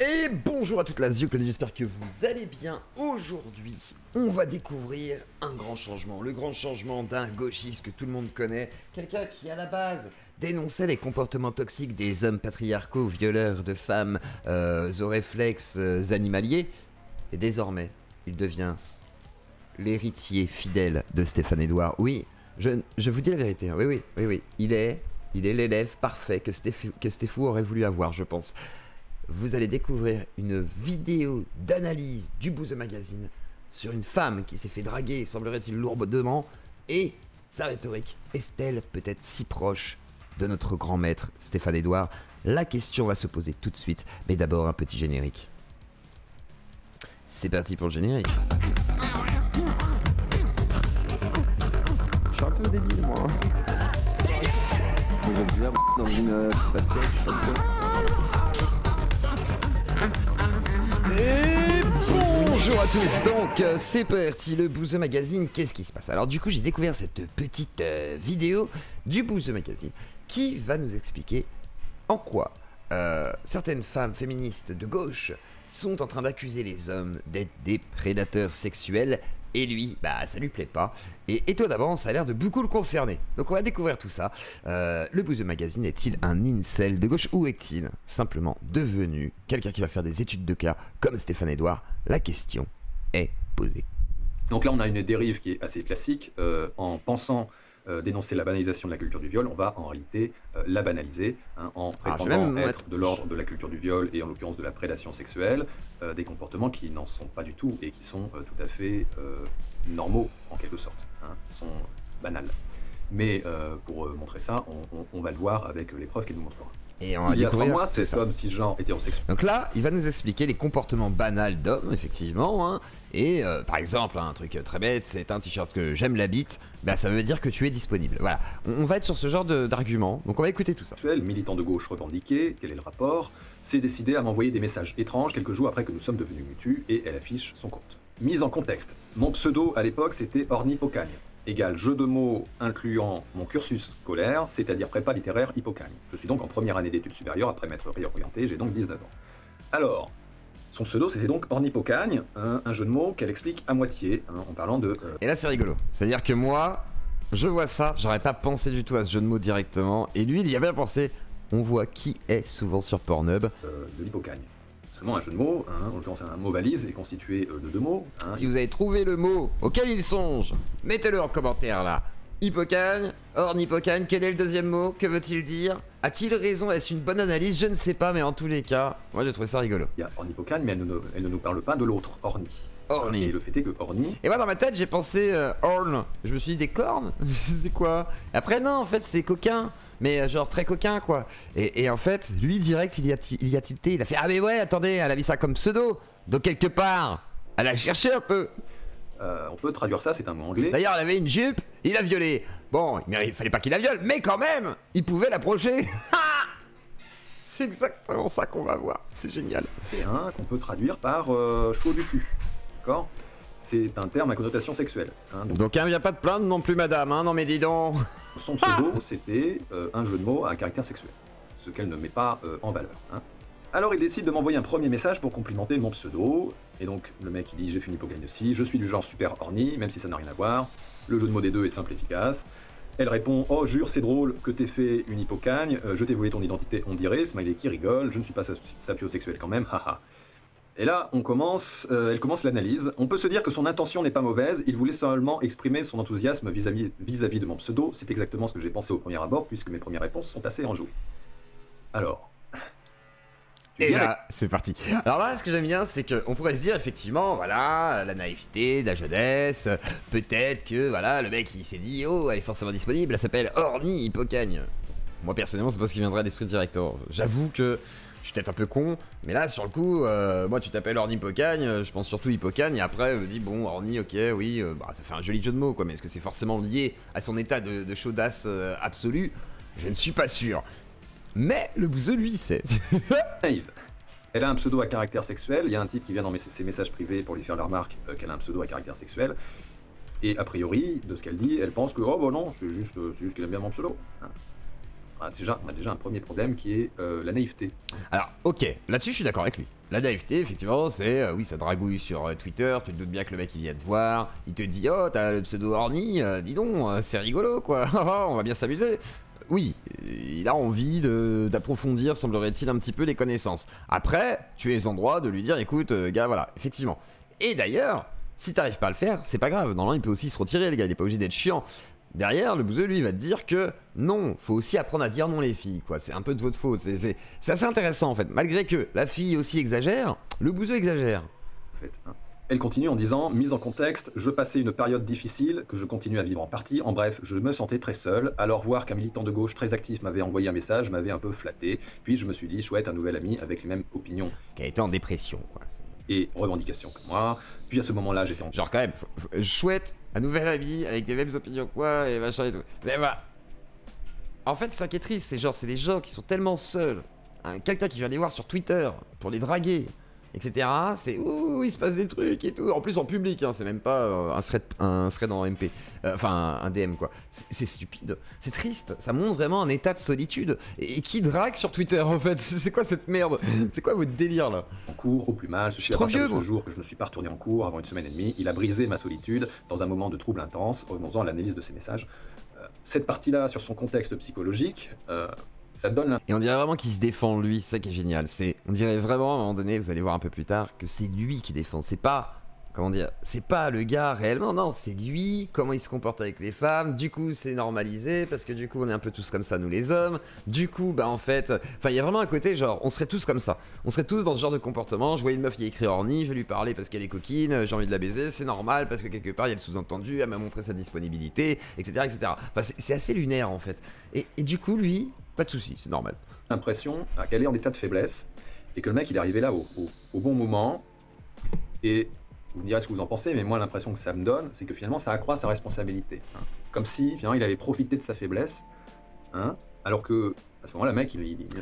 Et bonjour à toute la Ziocle, j'espère que vous allez bien. Aujourd'hui, on va découvrir un grand changement. Le grand changement d'un gauchiste que tout le monde connaît. Quelqu'un qui, à la base, dénonçait les comportements toxiques des hommes patriarcaux, violeurs de femmes, aux réflexes animaliers. Et désormais, il devient l'héritier fidèle de Stéphane Edouard. Oui, je vous dis la vérité. Hein. Oui. Il est l'élève parfait que Stéphou aurait voulu avoir, je pense. Vous allez découvrir une vidéo d'analyse du Bouzeux Magazine sur une femme qui s'est fait draguer, semblerait-il lourdement, et sa rhétorique est-elle peut-être si proche de notre grand maître Stéphane Edouard? La question va se poser tout de suite, mais d'abord un petit générique. C'est parti pour le générique. Je suis un peu débile moi. Je déjà dans une pastèque. Et bonjour à tous, donc c'est parti, le Bouzeux Magazine, qu'est-ce qui se passe? Alors du coup j'ai découvert cette petite vidéo du Bouzeux Magazine qui va nous expliquer en quoi certaines femmes féministes de gauche sont en train d'accuser les hommes d'être des prédateurs sexuels. Et lui, bah ça lui plaît pas. Et étonnamment, ça a l'air de beaucoup le concerner. Donc on va découvrir tout ça. Le Bouzeux Magazine est-il un incel de gauche ou est-il simplement devenu quelqu'un qui va faire des études de cas comme Stéphane Edouard? La question est posée. Donc là on a une dérive qui est assez classique. En pensant dénoncer la banalisation de la culture du viol, on va en réalité la banaliser, hein, en prétendant être de l'ordre de la culture du viol et en l'occurrence de la prédation sexuelle, des comportements qui n'en sont pas du tout et qui sont tout à fait normaux en quelque sorte, hein, qui sont banals. Mais pour montrer ça, on va le voir avec les preuves qu'il nous montrera. Et on va il y a 3 mois, cet homme cisgenre hétérosexuel. Donc là, il va nous expliquer les comportements banals d'hommes, effectivement. Hein. Et par exemple, un truc très bête, c'est un t-shirt que j'aime la bite, bah ça veut dire que tu es disponible. Voilà, on va être sur ce genre d'argument, donc on va écouter tout ça. Militant de gauche revendiqué, quel est le rapport? S'est décidé à m'envoyer des messages étranges quelques jours après que nous sommes devenus mutus et elle affiche son compte. Mise en contexte, mon pseudo à l'époque c'était Orny Hippocagne. Égale jeu de mots incluant mon cursus scolaire, c'est-à-dire prépa littéraire Hippocagne. Je suis donc en première année d'études supérieures après m'être réorienté, j'ai donc 19 ans. Alors, son pseudo c'était donc Orny Hippocagne, un jeu de mots qu'elle explique à moitié, hein, en parlant de... Et là c'est rigolo, c'est-à-dire que moi, je vois ça, j'aurais pas pensé du tout à ce jeu de mots directement, et lui il y a bien pensé, on voit qui est souvent sur Pornhub. De l'Hippocagne. Seulement un jeu de mots, hein, en l'occurrence un mot valise est constitué de 2 mots. Hein. Si vous avez trouvé le mot auquel il songe, mettez-le en commentaire là. Hippocagne, Orny Hippocagne, quel est le deuxième mot? Que veut-il dire? A-t-il raison? Est-ce une bonne analyse? Je ne sais pas, mais en tous les cas, moi j'ai trouvé ça rigolo. Il y a Orny Hippocagne, mais elle ne nous parle pas de l'autre, Orny. Orny. Et le fait est que Orny... Et moi dans ma tête j'ai pensé Orn, je me suis dit des cornes. C'est quoi? Après non, en fait c'est coquin. Mais genre très coquin quoi. Et en fait, lui direct il y a tilté, il a fait ah mais ouais attendez, elle a mis ça comme pseudo. Donc quelque part, elle a cherché un peu. On peut traduire ça, c'est un mot anglais. D'ailleurs elle avait une jupe, il a violé. Bon, il fallait pas qu'il la viole, mais quand même, il pouvait l'approcher. C'est exactement ça qu'on va voir, c'est génial. C'est un qu'on peut traduire par chaud du cul. D'accord? C'est un terme à connotation sexuelle. Hein, donc il n'y a pas de plainte non plus madame, hein, non mais dis donc. Son pseudo, c'était un jeu de mots à caractère sexuel, ce qu'elle ne met pas en valeur. Hein. Alors il décide de m'envoyer un premier message pour complimenter mon pseudo, et donc le mec il dit j'ai fini Hippocagne aussi, je suis du genre super horny, même si ça n'a rien à voir, le jeu de mots des deux est simple et efficace. Elle répond oh jure c'est drôle que t'aies fait une Hippocagne, je t'ai volé ton identité on dirait, smiley qui rigole, je ne suis pas sapiosexuel quand même, haha. Et là, elle commence l'analyse. On peut se dire que son intention n'est pas mauvaise, il voulait seulement exprimer son enthousiasme vis-à-vis de mon pseudo. C'est exactement ce que j'ai pensé au premier abord, puisque mes premières réponses sont assez enjouées. Alors... Et là, c'est parti. Alors là, ce que j'aime bien, c'est qu'on pourrait se dire, effectivement, voilà, la naïveté, la jeunesse, peut-être que, voilà, le mec, il s'est dit, oh, elle est forcément disponible, elle s'appelle Orny Hippocagne. Moi, personnellement, c'est pas ce qui viendrait à l'esprit directeur. J'avoue que... je suis peut-être un peu con, mais là sur le coup, moi tu t'appelles Orny Hippocagne, je pense surtout Hippocagne, et après je me dis bon Orny ok oui, bah, ça fait un joli jeu de mots quoi, mais est-ce que c'est forcément lié à son état de chaudasse absolue? Je ne suis pas sûr. Mais le bouseux lui sait. Naïve. Elle a un pseudo à caractère sexuel, il y a un type qui vient dans ses messages privés pour lui faire la remarque qu'elle a un pseudo à caractère sexuel, et a priori, de ce qu'elle dit, elle pense que oh bah non, c'est juste qu'elle aime bien mon pseudo. Hein. On a déjà un premier problème qui est la naïveté. Alors, ok, là-dessus je suis d'accord avec lui. La naïveté, effectivement, c'est, oui, ça dragouille sur Twitter, tu te doutes bien que le mec il vient te voir, il te dit, oh, t'as le pseudo Orny, dis donc, c'est rigolo, quoi, on va bien s'amuser. Oui, il a envie d'approfondir, semblerait-il, un petit peu les connaissances. Après, tu es en droit de lui dire, écoute, gars, voilà, effectivement. Et d'ailleurs, si t'arrives pas à le faire, c'est pas grave, normalement il peut aussi se retirer, les gars, il est pas obligé d'être chiant. Derrière, le bouseux, lui, va te dire que non, faut aussi apprendre à dire non les filles, quoi. C'est un peu de votre faute. C'est assez intéressant, en fait. Malgré que la fille aussi exagère, le bouseux exagère. En fait, hein. Elle continue en disant, mise en contexte, je passais une période difficile, que je continue à vivre en partie. En bref, je me sentais très seul. Alors voir qu'un militant de gauche très actif m'avait envoyé un message m'avait un peu flatté. Puis je me suis dit, chouette, un nouvel ami avec les mêmes opinions. Qui a été en dépression, quoi. Et revendications comme moi. Puis à ce moment-là, j'étais en... Genre quand même, chouette, un nouvel ami avec des mêmes opinions que moi et machin et tout. Mais voilà. En fait, c'est ça qui est triste, c'est genre, c'est des gens qui sont tellement seuls. Hein, quelqu'un qui vient les voir sur Twitter pour les draguer, etc. C'est ouh, il se passe des trucs et tout. En plus en public, hein, c'est même pas un thread en MP. Enfin, un DM quoi. C'est stupide, c'est triste. Ça montre vraiment un état de solitude. Et qui drague sur Twitter en fait? C'est quoi cette merde? C'est quoi votre délire là? En cours, au plus mal, je suis à partir de ce jour que je ne suis pas retourné en cours avant une semaine et demie. Il a brisé ma solitude dans un moment de trouble intense. Revenons-en à l'analyse de ses messages. Cette partie-là, sur son contexte psychologique, ça donne... Et on dirait vraiment qu'il se défend lui, c'est ça qui est génial. On dirait vraiment, à un moment donné, vous allez voir un peu plus tard, que c'est lui qui défend. C'est pas, comment dire, c'est pas le gars réellement, non, c'est lui, comment il se comporte avec les femmes. Du coup, c'est normalisé, parce que du coup, on est un peu tous comme ça, nous les hommes. Du coup, bah en fait, enfin, il y a vraiment un côté genre, on serait tous comme ça. On serait tous dans ce genre de comportement. Je vois une meuf qui a écrit Orny, je vais lui parler parce qu'elle est coquine, j'ai envie de la baiser, c'est normal, parce que quelque part, il y a le sous-entendu, elle m'a montré sa disponibilité, etc., etc. Enfin, c'est assez lunaire, en fait. Et du coup, lui... Pas de soucis, c'est normal. L'impression qu'elle est en état de faiblesse et que le mec il est arrivé là au bon moment. Et vous me direz ce que vous en pensez, mais moi l'impression que ça me donne, c'est que finalement ça accroît sa responsabilité. Hein. Comme si finalement il avait profité de sa faiblesse, hein, alors que à ce moment-là, le mec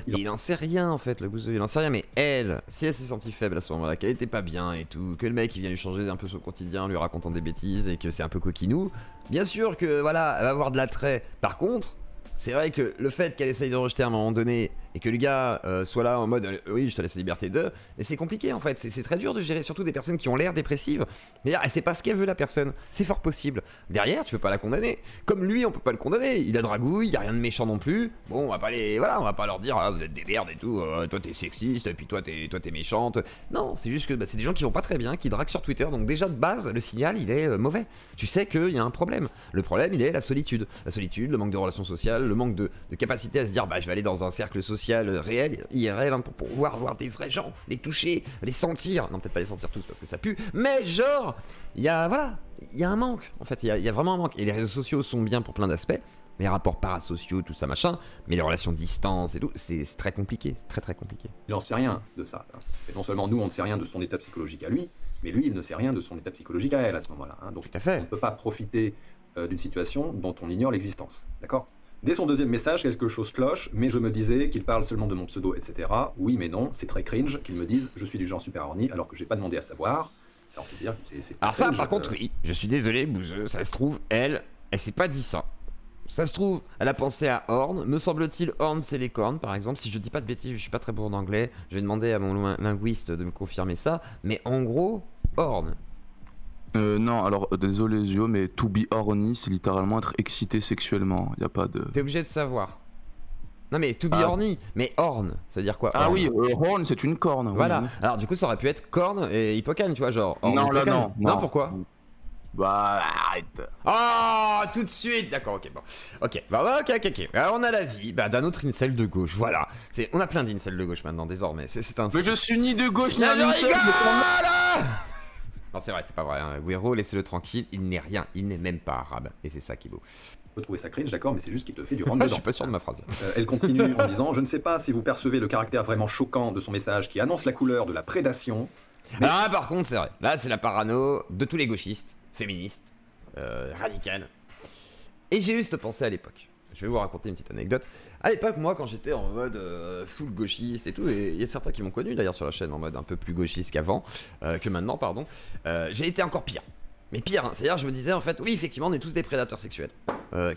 il en sait rien en fait, le bouseux, il en sait rien. Mais elle, si elle s'est sentie faible à ce moment-là, qu'elle était pas bien et tout, que le mec il vient lui changer un peu son quotidien, lui racontant des bêtises et que c'est un peu coquinou, bien sûr que voilà, elle va avoir de l'attrait. Par contre, c'est vrai que le fait qu'elle essaye de rejeter à un moment donné et que le gars soit là en mode oui je te laisse la liberté de, mais c'est compliqué en fait, c'est très dur de gérer, surtout des personnes qui ont l'air dépressives. Mais elle sait pas ce qu'elle veut la personne, c'est fort possible. Derrière tu peux pas la condamner, comme lui on peut pas le condamner, il a dragouille, y a rien de méchant non plus. Bon on va pas on va pas leur dire ah, vous êtes des merdes et tout, toi t'es sexiste et puis toi t'es méchante. Non c'est juste que c'est des gens qui vont pas très bien, qui draguent sur Twitter, donc déjà de base le signal il est mauvais. Tu sais qu'il y a un problème. Le problème il est la solitude, le manque de relations sociales, le manque de capacité à se dire bah je vais aller dans un cercle social réel, IRL, hein, pour pouvoir voir des vrais gens, les toucher, les sentir, non peut-être pas les sentir tous parce que ça pue, mais genre, il y a un manque, en fait, il y a vraiment un manque, et les réseaux sociaux sont bien pour plein d'aspects, les rapports parasociaux, tout ça machin, mais les relations de distance et tout, c'est très compliqué, c'est très très compliqué. Il n'en sait rien de ça, hein. Et non seulement nous on ne sait rien de son état psychologique à lui, mais lui il ne sait rien de son état psychologique à elle à ce moment-là, hein. Donc tout à fait. On ne peut pas profiter d'une situation dont on ignore l'existence, d'accord ? Dès son deuxième message, quelque chose cloche, mais je me disais qu'il parle seulement de mon pseudo, etc. Oui, mais non, c'est très cringe qu'ils me disent je suis du genre super horny alors que j'ai pas demandé à savoir. Alors c'est dire que c'est alors ça, par contre, oui, je suis désolé, bouseux, ça se trouve, elle s'est pas dit ça. Ça se trouve, elle a pensé à Horn. Me semble-t-il, Horn, c'est les cornes, par exemple. Si je dis pas de bêtises, je suis pas très bon en anglais. Je vais demander à mon linguiste de me confirmer ça. Mais en gros, Horn. Non, alors désolé Zio, mais to be horny, c'est littéralement être excité sexuellement. Y a pas de. T'es obligé de savoir. Non mais to be horny, mais horn, ça veut dire quoi? Ah horn. Oui, horn c'est une corne. Voilà. Oui. Alors du coup ça aurait pu être corne et hippocane, tu vois, genre. Horn, non, là non. Non, pourquoi? Bah arrête. Oh, tout de suite. D'accord, ok, bon. Ok, bah ok. Alors on a la vie d'un autre incel de gauche, voilà. On a plein d'incels de gauche maintenant, désormais. C'est un... Mais je suis ni de gauche ni un incel. Non, c'est vrai, c'est pas vrai. Hein. Guero, laissez-le tranquille, il n'est rien, il n'est même pas arabe. Et c'est ça qui est beau. On peut trouver ça cringe, d'accord, mais c'est juste qu'il te fait du rentre-dedans. Je suis pas sûr de ma phrase. Elle continue en disant je ne sais pas si vous percevez le caractère vraiment choquant de son message qui annonce la couleur de la prédation. Mais... Ah, par contre, c'est vrai. Là, c'est la parano de tous les gauchistes, féministes, radicales. Et j'ai eu cette pensée à l'époque. Je vais vous raconter une petite anecdote. À l'époque, moi, quand j'étais en mode full gauchiste et tout, et il y a certains qui m'ont connu d'ailleurs sur la chaîne en mode un peu plus gauchiste qu'avant, que maintenant, pardon, j'ai été encore pire. Mais pire, hein. C'est-à-dire, je me disais en fait, oui, effectivement, on est tous des prédateurs sexuels.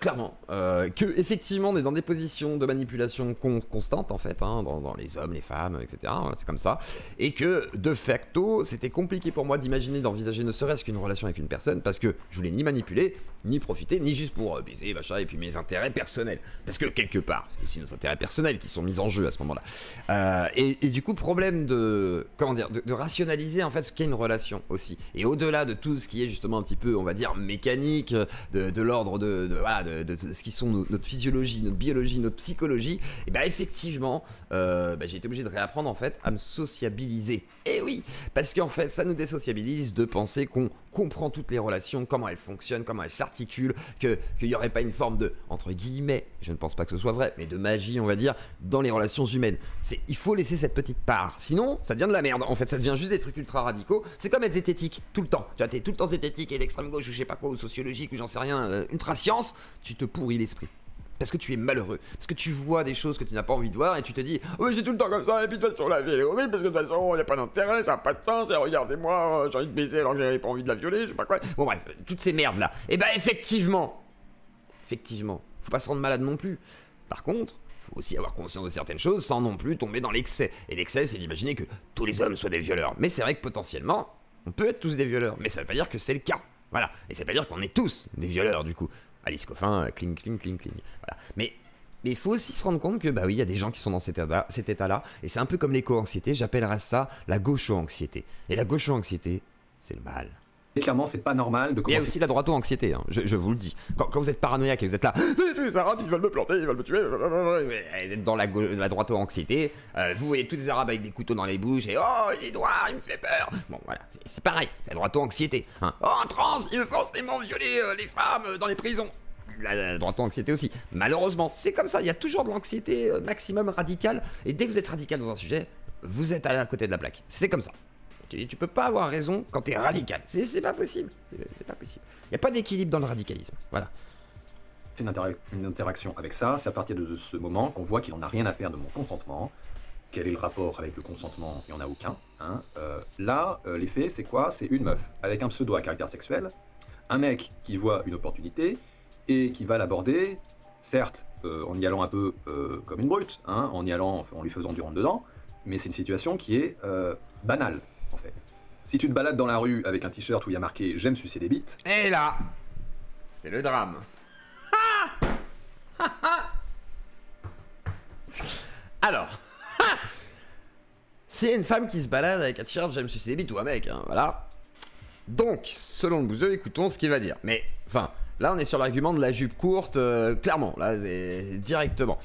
clairement, que effectivement on est dans des positions de manipulation constantes en fait, hein, dans les hommes, les femmes, etc. Voilà, c'est comme ça. Et que de facto, c'était compliqué pour moi d'imaginer, d'envisager ne serait-ce qu'une relation avec une personne parce que je voulais ni manipuler, ni profiter, ni juste pour baiser, machin, et puis mes intérêts personnels. Parce que quelque part, c'est aussi nos intérêts personnels qui sont mis en jeu à ce moment-là. Et du coup, problème de, comment dire, de rationaliser en fait ce qu'est une relation aussi. Et au-delà de tout ce qui est justement un petit peu, on va dire, mécanique, de l'ordre voilà, de ce qui sont notre physiologie, notre biologie, notre psychologie, et ben effectivement, j'ai été obligé de réapprendre en fait à me sociabiliser. Et oui, parce qu'en fait, ça nous désociabilise de penser qu'on comprend toutes les relations, comment elles fonctionnent, comment elles s'articulent, qu'il n'y aurait pas une forme de, entre guillemets, je ne pense pas que ce soit vrai, mais de magie, on va dire, dans les relations humaines. Il faut laisser cette petite part, sinon ça devient de la merde. En fait, ça devient juste des trucs ultra radicaux. C'est comme être zététique tout le temps. Tu vois, t'es tout le temps zététique et d'extrême gauche ou je sais pas quoi, ou sociologique ou j'en sais rien, ultra science, tu te pourris l'esprit. Parce que tu es malheureux, parce que tu vois des choses que tu n'as pas envie de voir et tu te dis oh, mais c'est tout le temps comme ça et puis de toute façon la vie elle est horrible parce que de toute façon il n'y a pas d'intérêt, ça n'a pas de sens et regardez-moi, j'ai envie de baiser alors que j'avais pas envie de la violer, je sais pas quoi. Bon bref, toutes ces merdes là. Et bah effectivement, faut pas se rendre malade non plus. Par contre, faut aussi avoir conscience de certaines choses sans non plus tomber dans l'excès. Et l'excès c'est d'imaginer que tous les hommes soient des violeurs. Mais c'est vrai que potentiellement, on peut être tous des violeurs, mais ça veut pas dire que c'est le cas. Voilà, et ça veut pas dire qu'on est tous des violeurs du coup. Alice Coffin, cling, cling, cling, cling. Voilà. Mais il faut aussi se rendre compte que, bah oui, il y a des gens qui sont dans cet état-là, et c'est un peu comme l'éco-anxiété, j'appellerais ça la gaucho-anxiété. Et la gaucho-anxiété, c'est le mal. Et clairement, c'est pas normal de commencer. Il y a aussi la droito-anxiété, hein, je vous le dis. Quand vous êtes paranoïaque et vous êtes là, tous les Arabes, ils veulent me planter, ils veulent me tuer, vous êtes dans la droito-anxiété, vous voyez tous les Arabes avec des couteaux dans les bouches, et oh, il est noir, il me fait peur. Bon, voilà, c'est pareil, la droito-anxiété. Hein. Oh, en trans, il veut forcément violer les femmes dans les prisons. La droito-anxiété aussi. Malheureusement, c'est comme ça, il y a toujours de l'anxiété maximum radicale, et dès que vous êtes radical dans un sujet, vous êtes à côté de la plaque. C'est comme ça. Tu peux pas avoir raison quand t'es radical. C'est pas possible. C'est pas possible. Il n'y a pas d'équilibre dans le radicalisme. Voilà. Une interaction avec ça, c'est à partir de ce moment qu'on voit qu'il n'en a rien à faire de mon consentement. Quel est le rapport avec le consentement? Il n'y en a aucun. Hein. Là, l'effet, c'est quoi? C'est une meuf avec un pseudo à caractère sexuel, un mec qui voit une opportunité et qui va l'aborder, certes, en y allant un peu comme une brute, hein, en lui faisant du rentre-dedans, mais c'est une situation qui est banale. En fait. Si tu te balades dans la rue avec un t-shirt où il y a marqué « J'aime sucer des bites », et là, c'est le drame. Alors, c'est une femme qui se balade avec un t-shirt « J'aime sucer des bites » ou un mec, hein, voilà. Donc, selon le bouseux, écoutons ce qu'il va dire. Mais, enfin, là on est sur l'argument de la jupe courte, clairement, là, c'est directement.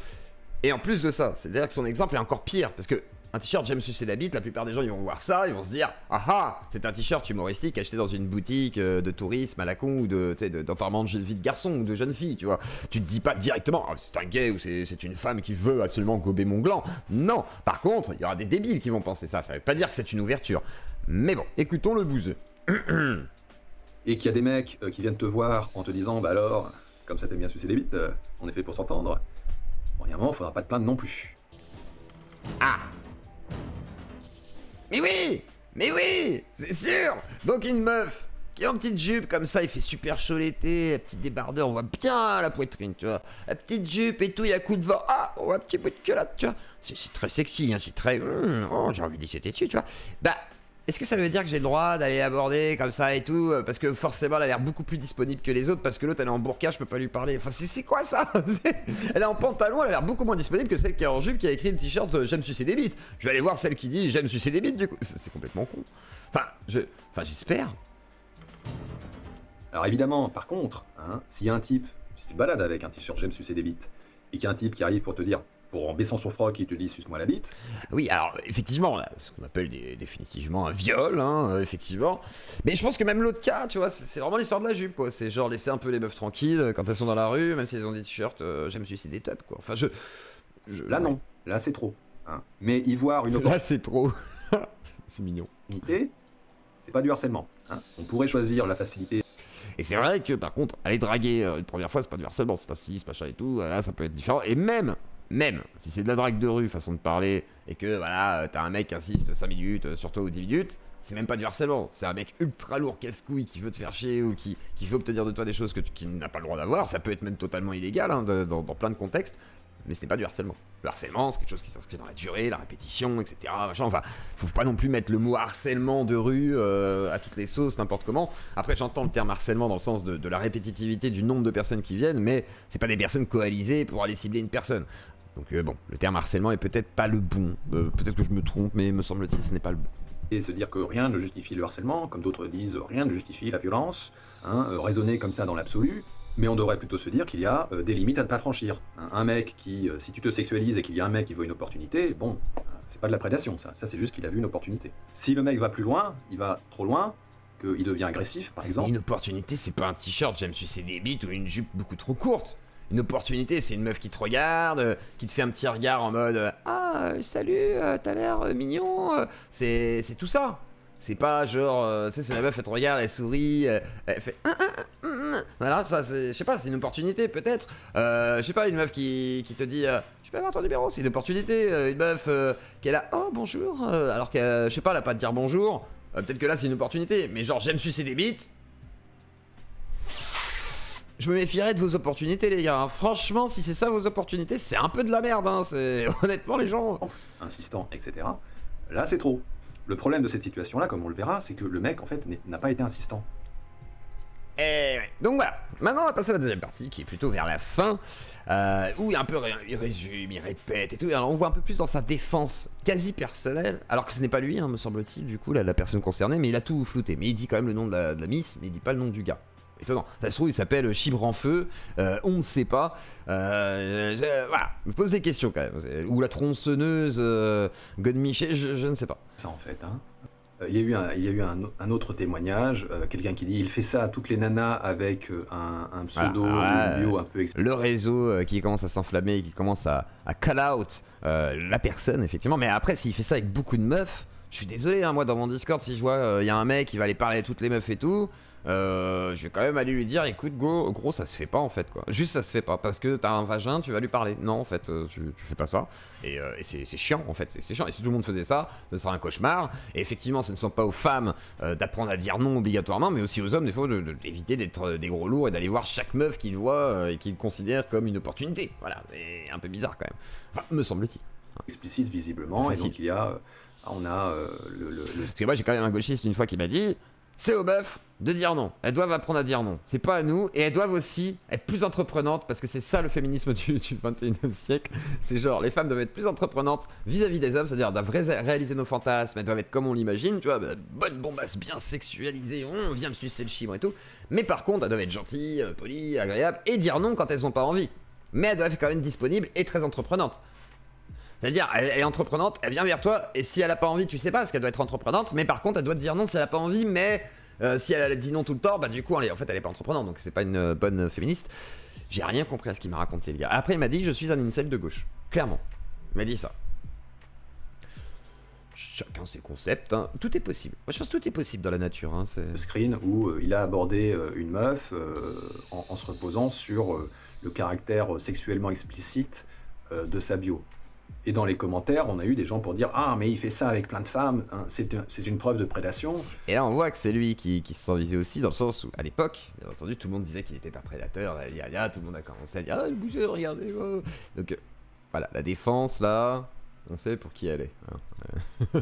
Et en plus de ça, c'est-à-dire que son exemple est encore pire, parce que un t-shirt j'aime sucer la bite, la plupart des gens ils vont voir ça, ils vont se dire ah ah, c'est un t-shirt humoristique acheté dans une boutique de tourisme à la con ou d'enterrement de vie de garçon ou de jeune fille, tu vois. Tu te dis pas directement oh, c'est un gay ou c'est une femme qui veut absolument gober mon gland. Non, par contre, il y aura des débiles qui vont penser ça, ça veut pas dire que c'est une ouverture. Mais bon, écoutons le bouseux. Et qu'il y a des mecs qui viennent te voir en te disant bah alors, comme ça t'aimes bien sucer des bites, on est fait pour s'entendre. Bon, il y a un moment, faudra pas te plaindre non plus. Ah! Mais oui, c'est sûr. Donc une meuf qui est en petite jupe comme ça, il fait super chaud l'été, petit débardeur, on voit bien la poitrine, tu vois. La petite jupe et tout, il y a coup de vent, ah, on voit un petit bout de culotte, tu vois. C'est très sexy, hein, c'est très... oh, j'ai envie d'y jeter dessus, tu vois. Bah, est-ce que ça veut dire que j'ai le droit d'aller aborder comme ça et tout? Parce que forcément, elle a l'air beaucoup plus disponible que les autres, parce que l'autre, elle est en burqa, je peux pas lui parler. Enfin, c'est quoi ça? Elle est en pantalon, elle a l'air beaucoup moins disponible que celle qui est en jupe, qui a écrit le t-shirt j'aime sucer des bites. Je vais aller voir celle qui dit j'aime sucer des bites, du coup. C'est complètement con. Enfin, j'espère. Alors évidemment, par contre, hein, s'il y a un type, si tu te balades avec un t-shirt j'aime sucer des bites, et qu'il y a un type qui arrive pour te dire, en baissant son froc, il te dit suce-moi la bite. Oui, alors effectivement, là, ce qu'on appelle définitivement un viol, hein, effectivement. Mais je pense que même l'autre cas, tu vois, c'est vraiment l'histoire de la jupe, quoi. C'est genre laisser un peu les meufs tranquilles quand elles sont dans la rue, même si elles ont des t-shirts, j'aime sucer des tops, quoi. Enfin, Là non, là c'est trop. Hein. Mais y voir une opportunité. Là c'est trop. C'est mignon. C'est pas du harcèlement. Hein. On pourrait choisir la facilité. Et c'est vrai que par contre, aller draguer une première fois, c'est pas du harcèlement, c'est un cis, machin et tout, là ça peut être différent. Et même même si c'est de la drague de rue, façon de parler, et que voilà, t'as un mec qui insiste 5 minutes sur toi ou 10 minutes, c'est même pas du harcèlement, c'est un mec ultra lourd casse-couille qui veut te faire chier ou qui veut obtenir de toi des choses qu'il n'a pas le droit d'avoir. Ça peut être même totalement illégal hein, dans plein de contextes, mais ce n'est pas du harcèlement. Le harcèlement, c'est quelque chose qui s'inscrit dans la durée, la répétition, etc. Machin. Enfin, faut pas non plus mettre le mot harcèlement de rue à toutes les sauces, n'importe comment. Après, j'entends le terme harcèlement dans le sens de la répétitivité du nombre de personnes qui viennent, mais c'est pas des personnes coalisées pour aller cibler une personne. Donc bon, le terme harcèlement est peut-être pas le bon. Peut-être que je me trompe, mais me semble-t-il, ce n'est pas le bon. Et se dire que rien ne justifie le harcèlement, comme d'autres disent rien ne justifie la violence, hein, raisonner comme ça dans l'absolu, mais on devrait plutôt se dire qu'il y a des limites à ne pas franchir. Un mec qui, si tu te sexualises et qu'il y a un mec qui veut une opportunité, bon, c'est pas de la prédation ça c'est juste qu'il a vu une opportunité. Si le mec va plus loin, il va trop loin, qu'il devient agressif par exemple... Une opportunité c'est pas un t-shirt, j'aime sucer des bites ou une jupe beaucoup trop courte. Une opportunité, c'est une meuf qui te regarde, qui te fait un petit regard en mode « Ah, salut, t'as l'air mignon », c'est tout ça. C'est pas genre, tu sais, c'est la meuf, elle te regarde, elle sourit, elle fait « Voilà, ça, je sais pas, c'est une opportunité peut-être. Je sais pas, une meuf qui te dit « Je peux avoir ton numéro », c'est une opportunité. Une meuf qui est là « Oh, bonjour », alors que, je sais pas, elle a pas à te dire bonjour. Peut-être que là, c'est une opportunité, mais genre, j'aime sucer des bites. Je me méfierais de vos opportunités les gars, franchement si c'est ça vos opportunités, c'est un peu de la merde hein, c'est... Honnêtement les gens... Insistant, etc. Là c'est trop. Le problème de cette situation là, comme on le verra, c'est que le mec en fait n'a pas été insistant. Et ouais. Donc voilà, maintenant on va passer à la deuxième partie qui est plutôt vers la fin, où il résume, il répète et tout, alors on voit un peu plus dans sa défense quasi personnelle, alors que ce n'est pas lui hein, me semble-t-il, du coup la personne concernée, mais il a tout flouté, mais il dit quand même le nom de la miss, mais il dit pas le nom du gars. Étonnant. Ça se trouve, il s'appelle Chibre en feu, on ne sait pas. Voilà, me pose des questions quand même. Ou la tronçonneuse, Godemiché, je ne sais pas. Ça en fait, hein. Il y a eu un autre témoignage, quelqu'un qui dit il fait ça à toutes les nanas avec un pseudo voilà, bio un peu le réseau qui commence à s'enflammer, qui commence à call out la personne, effectivement. Mais après, s'il fait ça avec beaucoup de meufs, je suis désolé, hein, moi dans mon Discord, si je vois il y a un mec qui va aller parler à toutes les meufs et tout. Je vais quand même aller lui dire écoute gros ça se fait pas en fait quoi, juste ça se fait pas parce que t'as un vagin tu vas lui parler, non en fait tu fais pas ça et c'est chiant en fait, c'est chiant et si tout le monde faisait ça ce serait un cauchemar et effectivement ce ne sont pas aux femmes d'apprendre à dire non obligatoirement mais aussi aux hommes des fois d'éviter d'être des gros lourds et d'aller voir chaque meuf qu'ils voient et qu'ils considèrent comme une opportunité, voilà c'est un peu bizarre quand même, enfin me semble-t-il explicite visiblement et donc il y a on a parce que moi j'ai quand même un gauchiste une fois qui m'a dit c'est aux meufs de dire non. Elles doivent apprendre à dire non. C'est pas à nous. Et elles doivent aussi être plus entreprenantes parce que c'est ça le féminisme du 21e siècle. C'est genre, les femmes doivent être plus entreprenentes vis-à-vis des hommes. C'est-à-dire, elles doivent réaliser nos fantasmes. Elles doivent être comme on l'imagine. Tu vois, bonne bombasse bien sexualisée. On vient de sucer le chibre et tout. Mais par contre, elles doivent être gentilles, polies, agréables. Et dire non quand elles ont pas envie. Mais elles doivent être quand même disponibles et très entreprenantes. C'est-à-dire, elle est entreprenante, elle vient vers toi, et si elle a pas envie, tu sais pas, parce qu'elle doit être entreprenante, mais par contre, elle doit te dire non si elle a pas envie, mais si elle dit non tout le temps, bah du coup, en fait, elle est pas entreprenante, donc c'est pas une bonne féministe. J'ai rien compris à ce qu'il m'a raconté, le gars. Après, il m'a dit, je suis un incel de gauche. Clairement. Il m'a dit ça. Chacun ses concepts, hein. Tout est possible. Moi, je pense que tout est possible dans la nature. Hein. Le screen où il a abordé une meuf en se reposant sur le caractère sexuellement explicite de sa bio. Et dans les commentaires, on a eu des gens pour dire « Ah, mais il fait ça avec plein de femmes, hein, c'est une preuve de prédation. » Et là, on voit que c'est lui qui se sent visé aussi, dans le sens où, à l'époque, bien entendu, tout le monde disait qu'il était un prédateur, tout le monde a commencé à dire « Ah, il bougeait, regardez oh. !» Donc, voilà, la défense, là, on sait pour qui elle est. Hein.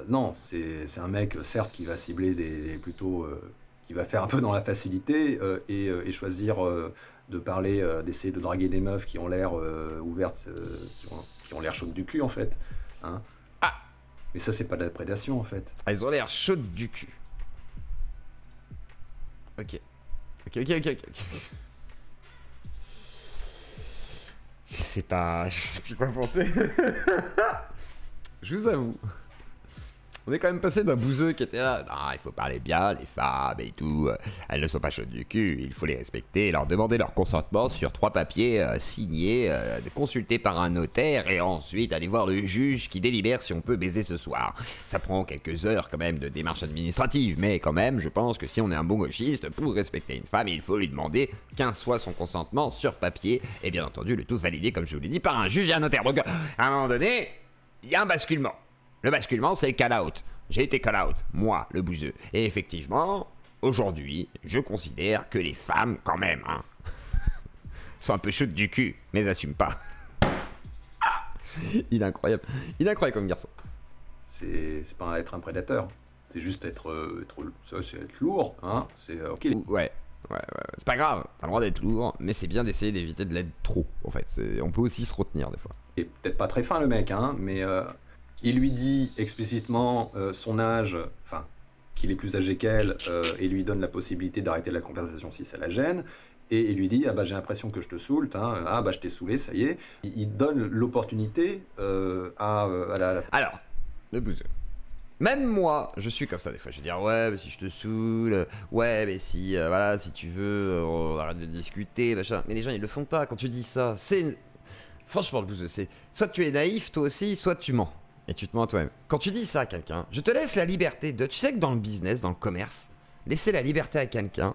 Non, c'est un mec, certes, qui va cibler plutôt... qui va faire un peu dans la facilité et choisir de parler, d'essayer de draguer des meufs qui ont l'air ouvertes, qui ont l'air chaudes du cul en fait. Hein. Ah. Mais ça c'est pas de la prédation en fait. Ah, ils ont l'air chaudes du cul. Ok. Je sais plus quoi penser. Je vous avoue. On est quand même passé d'un bouseux qui était là, non, il faut parler bien, les femmes et tout, elles ne sont pas chaudes du cul, il faut les respecter, leur demander leur consentement sur 3 papiers signés, consultés par un notaire, et ensuite aller voir le juge qui délibère si on peut baiser ce soir. Ça prend quelques heures quand même de démarche administrative, mais quand même, je pense que si on est un bon gauchiste, pour respecter une femme, il faut lui demander qu'un soit son consentement sur papier, et bien entendu, le tout validé, comme je vous l'ai dit, par un juge et un notaire. Donc, à un moment donné, il y a un basculement. Le basculement, c'est le call-out. J'ai été call-out, moi, le bouseux. Et effectivement, aujourd'hui, je considère que les femmes, quand même, hein, sont un peu chaudes du cul, mais n'assument pas. Il est incroyable. Il est incroyable comme garçon. C'est pas être un prédateur. C'est juste être lourd, hein. C'est ok. Ouais. C'est pas grave, t'as le droit d'être lourd, mais c'est bien d'essayer d'éviter de l'être trop, en fait. On peut aussi se retenir, des fois. Et peut-être pas très fin, le mec, hein, mais... il lui dit explicitement son âge, enfin, qu'il est plus âgé qu'elle, et lui donne la possibilité d'arrêter la conversation si ça la gêne. Et il lui dit, ah bah j'ai l'impression que je te saoule, hein, ah bah je t'ai saoulé, ça y est. Il donne l'opportunité à la... Alors, le bouseux. Même moi, je suis comme ça des fois. Je vais dire, ouais, mais si je te saoule, ouais, mais si, voilà, si tu veux, on arrête de discuter, machin. Mais les gens, ils le font pas quand tu dis ça. Franchement, le bouseux, c'est soit tu es naïf, toi aussi, soit tu mens. Et tu te mens à toi-même. Quand tu dis ça à quelqu'un, je te laisse la liberté de... Tu sais que dans le business, dans le commerce, laisser la liberté à quelqu'un,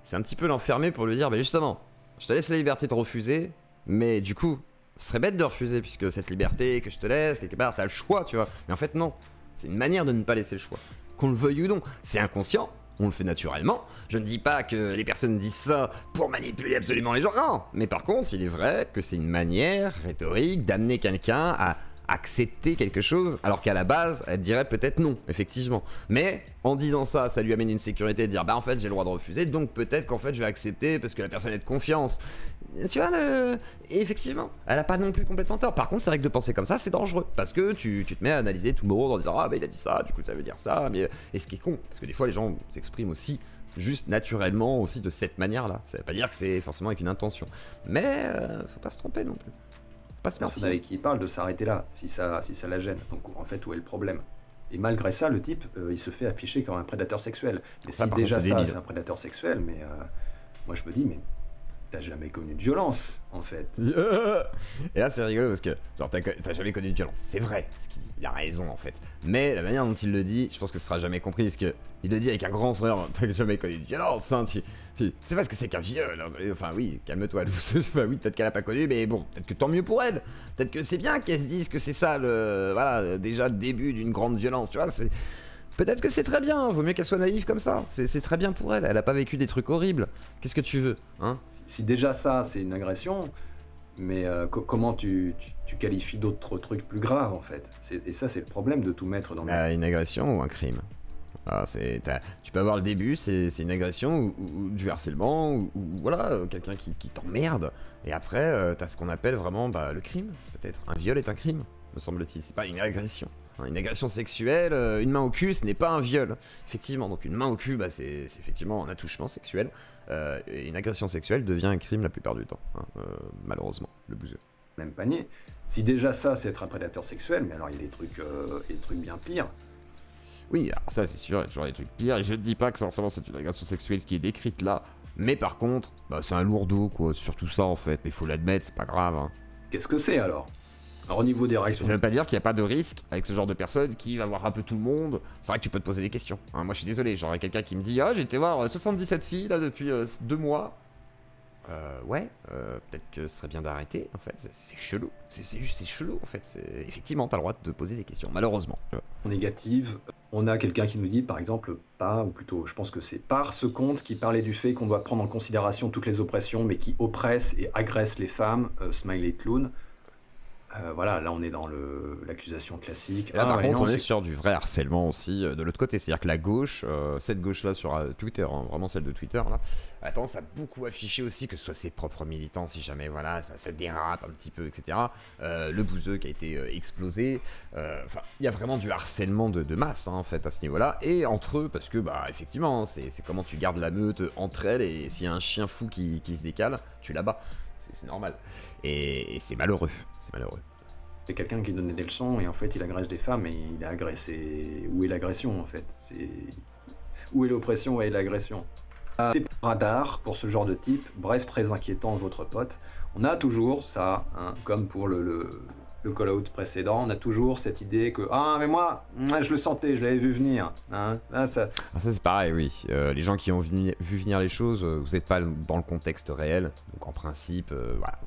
c'est un petit peu l'enfermer pour lui dire, bah justement, je te laisse la liberté de refuser, mais du coup, ce serait bête de refuser, puisque cette liberté que je te laisse, quelque part, t'as le choix, tu vois. Mais en fait, non. C'est une manière de ne pas laisser le choix. Qu'on le veuille ou non. C'est inconscient, on le fait naturellement. Je ne dis pas que les personnes disent ça pour manipuler absolument les gens, non. Mais par contre, il est vrai que c'est une manière rhétorique d'amener quelqu'un à accepter quelque chose, alors qu'à la base, elle dirait peut-être non, effectivement. Mais en disant ça, ça lui amène une sécurité de dire, bah en fait, j'ai le droit de refuser, donc peut-être qu'en fait, je vais accepter parce que la personne est de confiance. Tu vois, et effectivement, elle a pas non plus complètement tort. Par contre, c'est vrai que de penser comme ça, c'est dangereux, parce que tu te mets à analyser tout le monde en disant, ah bah il a dit ça, du coup ça veut dire ça, mais... Et ce qui est con, parce que des fois, les gens s'expriment aussi juste naturellement aussi de cette manière-là. Ça veut pas dire que c'est forcément avec une intention. Mais faut pas se tromper non plus. Pas se personne avec qui il parle de s'arrêter là, si ça la gêne. Donc en fait, où est le problème? Et malgré ça, le type, il se fait afficher comme un prédateur sexuel. Mais ça, si par déjà contre, ça, c'est un prédateur sexuel, mais moi je me dis, mais t'as jamais connu de violence, en fait. Et là, c'est rigolo parce que, genre, t'as jamais connu de violence. C'est vrai ce qu'il dit, il a raison en fait. Mais la manière dont il le dit, je pense que ce sera jamais compris parce que il le dit avec un grand sourire. T'as jamais connu de violence, hein, c'est pas ce que c'est qu'un viol. Enfin, oui, calme-toi, enfin, oui, peut-être qu'elle a pas connu, mais bon, peut-être que tant mieux pour elle. Peut-être que c'est bien qu'elle se dise que c'est ça, voilà, déjà le début d'une grande violence, tu vois. Peut-être que c'est très bien, vaut mieux qu'elle soit naïve comme ça. C'est très bien pour elle, elle a pas vécu des trucs horribles. Qu'est-ce que tu veux, hein? Si déjà ça, c'est une agression, mais comment tu qualifies d'autres trucs plus graves, en fait? Et ça, c'est le problème de tout mettre dans le... Une agression ou un crime? Tu peux avoir le début, c'est une agression ou du harcèlement, ou voilà, quelqu'un qui t'emmerde. Et après, t'as ce qu'on appelle vraiment le crime, peut-être. Un viol est un crime, me semble-t-il. C'est pas une agression. Une agression sexuelle, une main au cul, ce n'est pas un viol. Effectivement, donc une main au cul, c'est effectivement un attouchement sexuel. Et une agression sexuelle devient un crime la plupart du temps, hein, malheureusement, le bouseux. Même panier. Si déjà ça, c'est être un prédateur sexuel, mais alors il y a des trucs bien pires. Oui, alors ça c'est sûr, il y a toujours des trucs pires, et je ne dis pas que forcément c'est une agression sexuelle qui est décrite là, mais par contre, c'est un lourdeau quoi, surtout ça en fait, il faut l'admettre, c'est pas grave. Hein. Qu'est-ce que c'est alors? Alors au niveau des réactions... Ça veut pas dire qu'il n'y a pas de risque avec ce genre de personne qui va voir un peu tout le monde, c'est vrai que tu peux te poser des questions. Hein, moi je suis désolé, j'aurais quelqu'un qui me dit « Ah j'ai été voir 77 filles là depuis 2 mois ». Peut-être que ce serait bien d'arrêter, en fait, c'est chelou, c'est chelou, en fait, effectivement, t'as le droit de te poser des questions, malheureusement. En négative, on a quelqu'un qui nous dit, par exemple, ou plutôt, je pense que c'est par ce compte qui parlait du fait qu'on doit prendre en considération toutes les oppressions, mais qui oppresse et agresse les femmes, smiley clown. Voilà, là on est dans l'accusation classique. Et là, par contre, on est sur du vrai harcèlement aussi de l'autre côté. C'est-à-dire que la gauche, cette gauche-là sur Twitter, hein, vraiment celle de Twitter, là, a tendance à beaucoup afficher aussi que ce soit ses propres militants, si jamais voilà, ça dérape un petit peu, etc. Le bouseux qui a été explosé. Enfin, il y a vraiment du harcèlement de masse, hein, en fait, à ce niveau-là. Et entre eux, parce que, effectivement, c'est comment tu gardes la meute entre elles. Et s'il y a un chien fou qui se décale, tu l'abats. C'est normal. Et c'est malheureux. C'est malheureux. C'est quelqu'un qui donnait des leçons et en fait il agresse des femmes et il a agressé. Où est l'agression en fait? Où est l'oppression, où est l'agression? C'est pas radar pour ce genre de type, bref, très inquiétant votre pote. On a toujours ça, hein, comme pour le call-out précédent, on a toujours cette idée que « Ah, mais moi, je le sentais, je l'avais vu venir. Hein. » Ah, ça c'est pareil, oui. Les gens qui ont vu venir les choses, vous n'êtes pas dans le contexte réel. Donc en principe, voilà,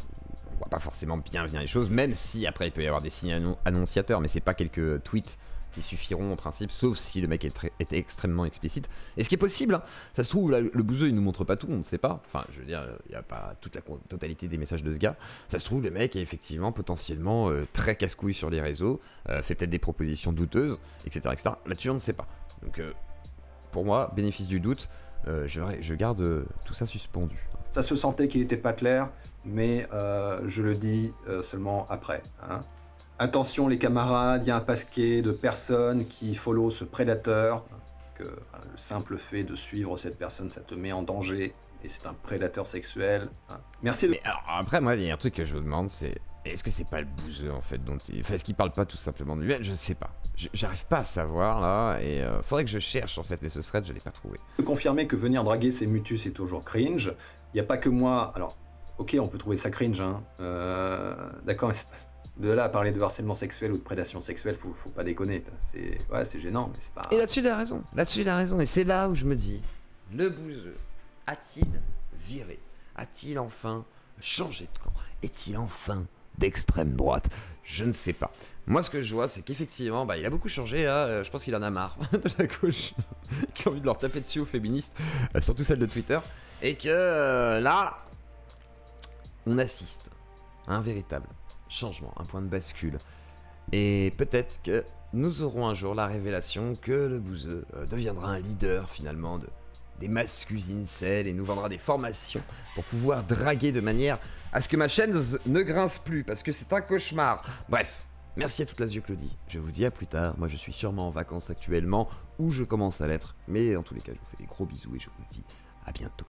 on voit pas forcément bien venir les choses, même si après il peut y avoir des signes annonciateurs, mais c'est pas quelques tweets qui suffiront en principe, sauf si le mec était extrêmement explicite. Et ce qui est possible, hein, ça se trouve, là, le bouseux il nous montre pas tout, on ne sait pas. Enfin, je veux dire, il n'y a pas toute la totalité des messages de ce gars. Ça se trouve, le mec est effectivement potentiellement très casse-couille sur les réseaux, fait peut-être des propositions douteuses, etc. etc. Là-dessus, on ne sait pas. Donc, pour moi, bénéfice du doute, je garde tout ça suspendu. Ça se sentait qu'il n'était pas clair, mais je le dis seulement après. Hein. Attention les camarades, il y a un paquet de personnes qui follow ce prédateur, que le simple fait de suivre cette personne, ça te met en danger, et c'est un prédateur sexuel. Hein. Merci de... Mais alors, après, moi, il y a un truc que je me demande, c'est... Est-ce que c'est pas le bouseux, en fait, dont il... Enfin, est-ce qu'il parle pas tout simplement de lui? Je sais pas. J'arrive pas à savoir, là, et faudrait que je cherche, en fait, mais ce thread, je l'ai pas trouvé. Je peux confirmer que venir draguer ses mutus est toujours cringe. Il n'y a pas que moi... Alors, ok, on peut trouver ça cringe, hein. D'accord, mais c'est pas... De là à parler de harcèlement sexuel ou de prédation sexuelle, faut pas déconner. C'est gênant, mais c'est pas... Et là-dessus, il a raison. Là-dessus, il a raison. Et c'est là où je me dis, le bouseux a-t-il viré? A-t-il enfin changé de camp? Est-il enfin d'extrême droite? Je ne sais pas. Moi, ce que je vois, c'est qu'effectivement, il a beaucoup changé. Là, je pense qu'il en a marre de la gauche, qui a envie de leur taper dessus aux féministes, surtout celle de Twitter. Et que là, on assiste à un véritable changement, un point de bascule. Et peut-être que nous aurons un jour la révélation que le bouseux deviendra un leader finalement des mascus incel et nous vendra des formations pour pouvoir draguer de manière à ce que ma chaîne ne grince plus, parce que c'est un cauchemar. Bref, merci à toute la Claudie. Je vous dis à plus tard. Moi je suis sûrement en vacances actuellement, ou je commence à l'être. Mais en tous les cas, je vous fais des gros bisous et je vous dis à bientôt.